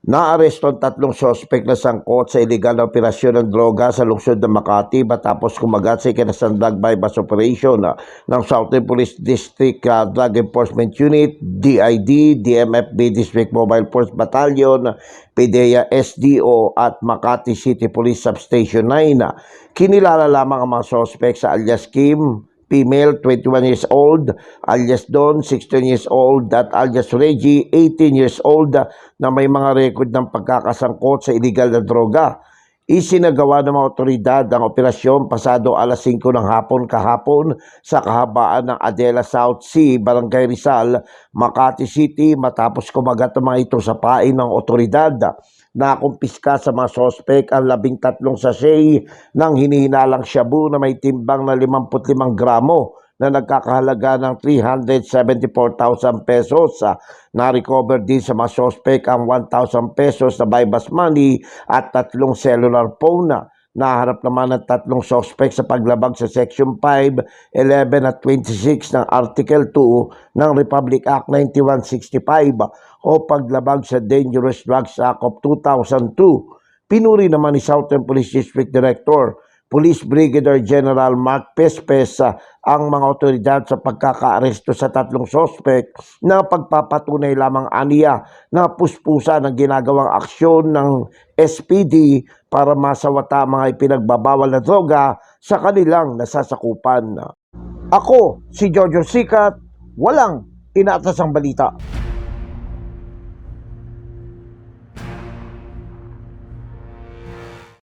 Naaresto ang tatlong sospek na sangkot sa iligal na operasyon ng droga sa lungsod ng Makati matapos kumagat sa ikinasang drug bypass operation ng Southern Police District Drug Enforcement Unit, DID, DMFB District Mobile Force Battalion, PDEA SDO at Makati City Police Substation 9. Kinilala lamang ang mga sospek sa alias Kim, female, 21 years old, alias Don, 16 years old, at alias Reggie, 18 years old, na may mga record ng pagkakasangkot sa iligal na droga. Isinagawa ng mga otoridad ang operasyon pasado alas 5 ng hapon kahapon sa kahabaan ng Adela South Sea, Barangay Rizal, Makati City matapos kumagat ang mga ito sa pain ng otoridad. Nakumpiska sa mga sospek ang 13 sachet ng hinihinalang shabu na may timbang na 55 gramo na nagkakahalaga ng 374,000 pesos. Na-recover din sa mga sospek ang 1,000 pesos na bypass money at 3 cellular phone. Naharap naman ng 3 sospek sa paglabag sa Section 5, 11 at 26 ng Article 2 ng Republic Act 9165 o paglabag sa Dangerous Drugs Act of 2002. Pinuri naman ni Southern Police District Director Police Brigadier General Mark Pespes ang mga otoridad sa pagkakaaresto sa 3 sospek na pagpapatunay lamang aniya na puspusa ng ginagawang aksyon ng SPD para masawata mga ipinagbabawal na droga sa kanilang nasasakupan. Ako, si Jojo Sikat, walang inaatasang balita.